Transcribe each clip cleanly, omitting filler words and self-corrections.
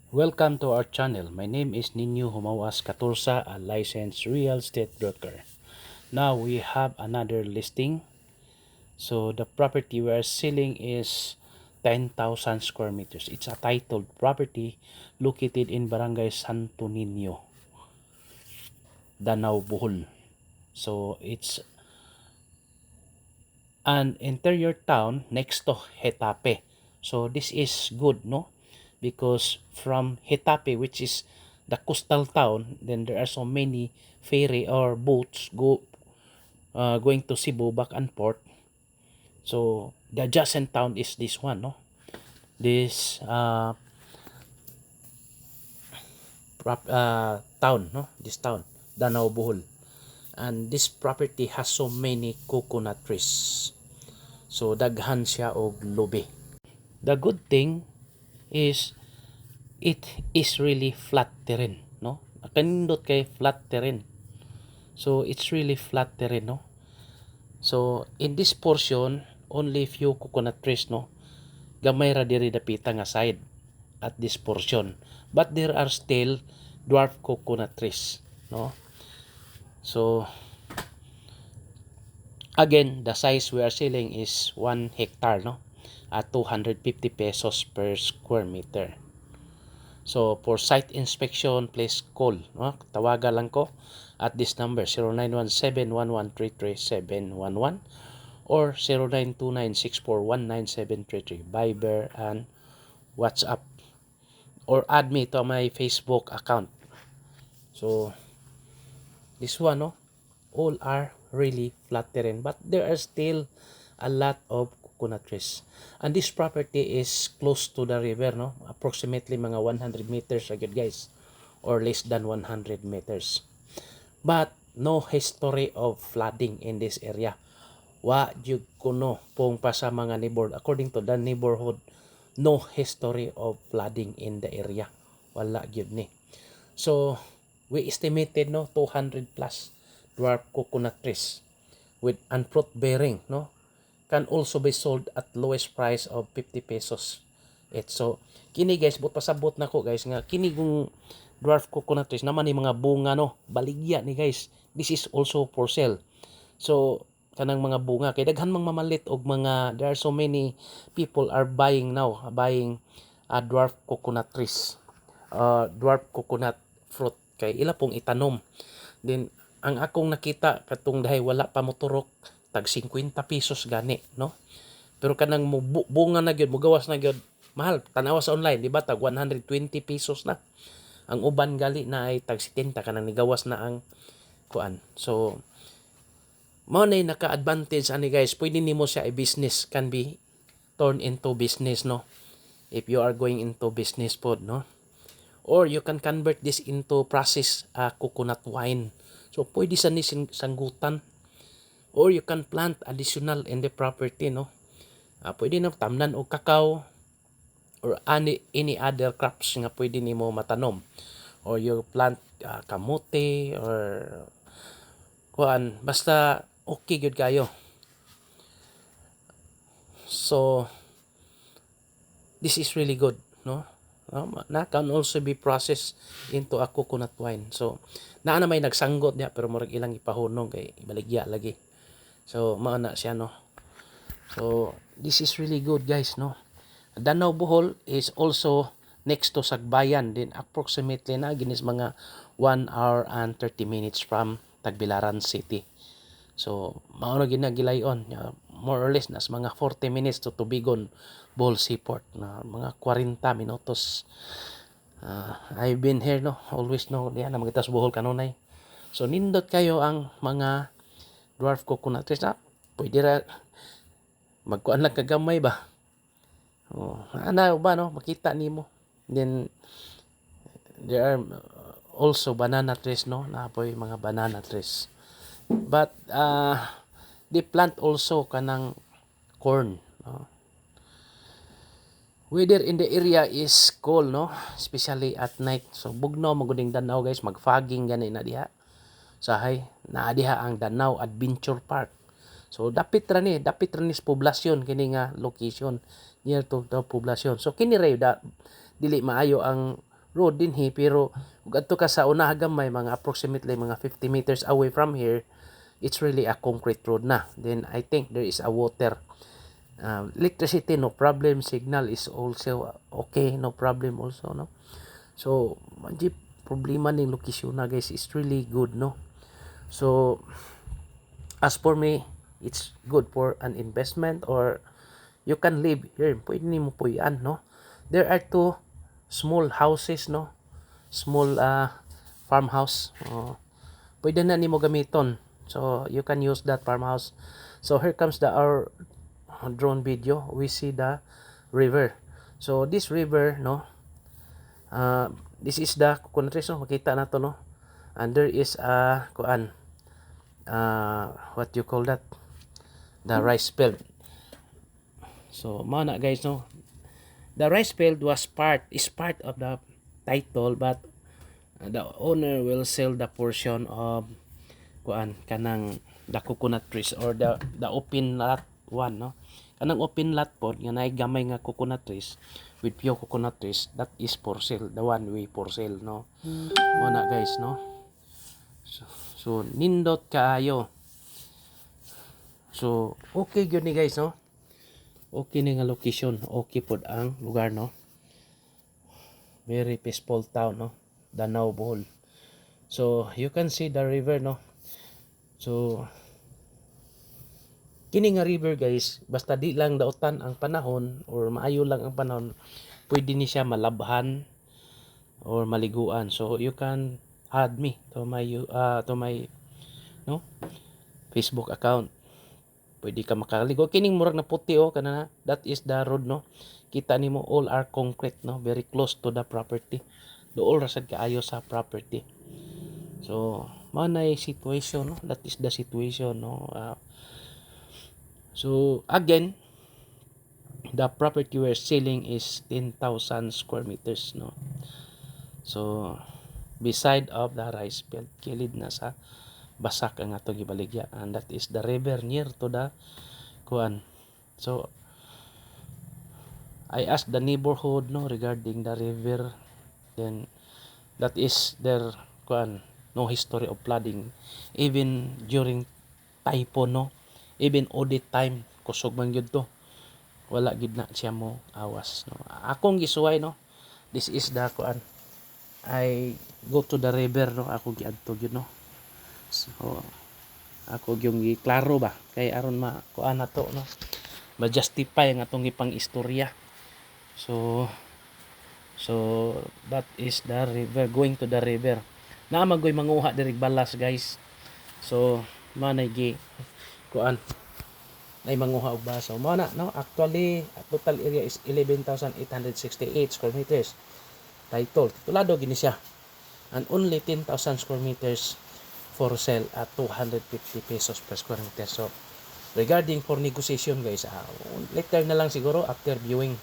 Welcome to our channel. My name is Nino Humawas Catursa, a licensed real estate broker. Now we have another listing. So the property we are selling is 10,000 square meters. It's a titled property located in Barangay Santo Niño, Danau, Bohol. So it's an interior town next to Hetape. So this is good, no? Because from Hetape, which is the coastal town, then there are so many ferry or boats going to Cebu back and forth. So the adjacent town is this one, no? This town, no? This town, Danau Bohol. And this property has so many coconut trees. So daghan siya og lubi. The good thing is it is really flat terrain, no? Kanindot kay flat terrain. So it's really flat terrain, no? So in this portion, only few coconut trees, no? Gamay ra diri dapita nga side at this portion. But there are still dwarf coconut trees, no? So again, the size we are selling is 1 hectare, no? At 250 pesos per square meter. So for site inspection, please call, no? Tawagan lang ko at this number 0917-1133711 or 0929-6419733 Viber and WhatsApp, or add me to my Facebook account. So this one, no, all are really flat terrain, but there are still a lot of coconut trees. And this property is close to the river, no? Approximately mga 100 meters agad, guys, or less than 100 meters. But no history of flooding in this area. Wa jud kuno pong pa sa mga neighbor. According to the neighborhood, no history of flooding in the area. Wala gyud ni. So we estimated, no, 200 plus dwarf coconut trees with unfruit bearing, no, can also be sold at lowest price of 50 pesos each. So kini guys, but pasabot na ko guys nga kini kung dwarf coconut trees naman ni mga bunga, no, baligya ni guys. This is also for sale. So kanang mga bunga kay daghan mang mamalit og mga, there are so many people are buying now, buying dwarf coconut trees, dwarf coconut fruit kay ila pong itanom. Then ang akong nakita katong dahay wala pa moturok, tag 50 pesos gani, no? Pero kanang bunga na gyud, mugawas na gyud, mahal. Tanawa sa online, di ba, tag 120 pesos na. Ang uban gali na ay tag 70, kanang nigawas na ang kuan. So mao nay naka-advantage ani guys, pwede nimo siya i-business, can be turned into business, no? If you are going into business pod, no? Or you can convert this into process coconut wine. So pwede sa ni sanggutan. Or you can plant additional in the property, no? Pwede na tamnan og kakao or any other crops nga pwede nimo matanom. Or you plant kamote or kuan, basta okay gyud kayo. So this is really good, no? Na can also be processed into a coconut wine. So naa na may nagsanggot niya pero murag ilang ipahunong kay ibaligya lagi. So mao na siya, no. So this is really good guys, no. Danau Bohol is also next to Sagbayan, din approximately na ginis mga 1 hour and 30 minutes from Tagbilaran City. So mao na ginagilayon, more or less nas mga 40 minutes to Tubigon Bohol Seaport, na mga 40 minutos. I've been here, no, always, no, diyan na magitas Bohol kanunay. So nindot kayo ang mga dwarf coconut trees na pwede ra magkuan lang kagamay ba. Ana ba, no, makita nimo. Then there are also banana trees, no, napoy mga banana trees. But they plant also kanang corn, no. Weather in the area is cold, no, especially at night. So bugnaw maguding Danau guys, magfogging gani na diha. Sahay naa diha ang Danau Adventure Park. So dapit ra ni poblasyon kini nga location, near to the poblasyon. So kini ray dili maayo ang road dinhi, pero ug adto ka sa una gamay mga approximately mga 50 meters away from here, it's really a concrete road na. Then I think there is a water. Electricity no problem, signal is also okay, no problem also, no. So manji problema ning location na guys is really good, no. So as for me, it's good for an investment, or you can live here. Pwede nimo po yan, no. There are two small houses, no, small farmhouse. Pwede na nimo gamiton, so you can use that farmhouse. So here comes our drone video. We see the river. So this river, no, this is the coconut trees, no, makita na to, no, and there is a what you call that, the rice field. So mao na guys, no, the rice field is part of the title, but the owner will sell the portion of kanang the coconut trees, or the open lot one, no. Kanang open lot pod nga naay gamay nga coconut trees with pure coconut trees, that is for sale, the one way for sale, no. Mo na guys, no. So nindot kaayo. So okay gyud ni guys, no. Okay ni nga location, okay pod ang lugar, no. Very peaceful town, no. Danau, Bohol. So you can see the river, no. So kini nga river guys, basta di lang dautan ang panahon or maayo lang ang panahon, pwede ni siya malabhan or maliguan. So you can add me to my no Facebook account. Pwede ka makaligo. Kining murag na puti, oh, kana, that is the road, no. Kita nimo all are concrete, no, very close to the property. Dool ra sad kaayo sa property. So manay situation, no, that is the situation, no. So again, the property we're selling is 10,000 square meters, no. So beside of the rice field, kilid na sa basak ang ato gibaligya, and that is the river near to the kuan. So I asked the neighborhood, no, regarding the river, then that is their kuan, no history of flooding even during typhoon, no, even audit time kusog man gyud to, wala gid na siya mo awas, no. Akong gisuway, no, this is the kuan, I go to the river, no, ako giadto gyud, no. So ako yung giklaro ba kay aron kuan nato, no, ma-justify ang atong ipang istorya. So that is the river, going to the river. Na magoy manguha diri balas guys. So manay gi kuan nay manguha og baso. Mao na, no, actually total area is 11,868 square meters. Title titulado gini siya, and only 10,000 square meters for sale at 250 pesos per square meter. So regarding for negotiation guys, later na lang siguro after viewing,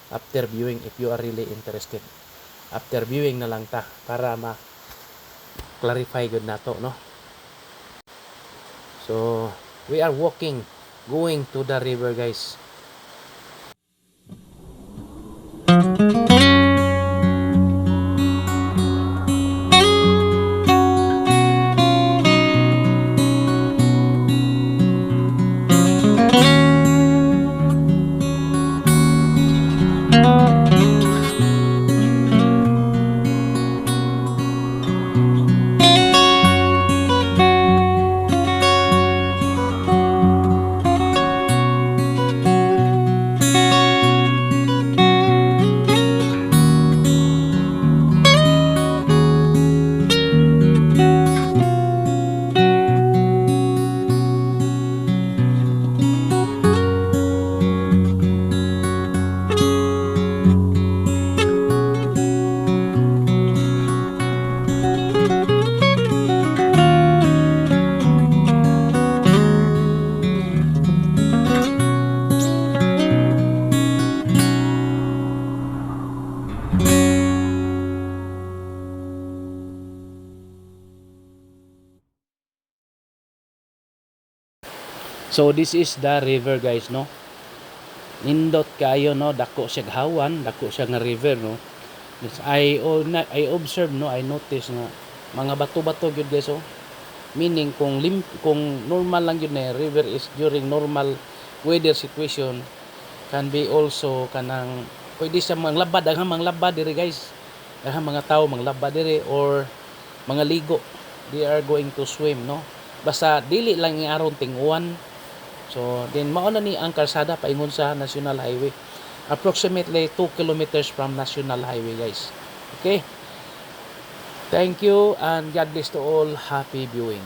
if you are really interested, after viewing na lang ta para ma-clarify good nato, no. So we are going to the river guys. So this is the river guys, no. Nindot kayo, no, dako siya hawan, dako siya nga river, no. Yes, I observe, no, I notice nga mga bato-bato gyud guys, oh. Meaning kung normal lang yun na river is during normal weather situation, can be also kanang pwede siya manglabad, daghang manglabad diri guys, daghang mga tao manglabad diri or mga ligo, they are going to swim, no, basta dili lang nga aron ting-uwan. So then mao na ni ang kalsada paingon sa National Highway, approximately 2 kilometers from National Highway guys. Okay, thank you and God bless to all, happy viewing.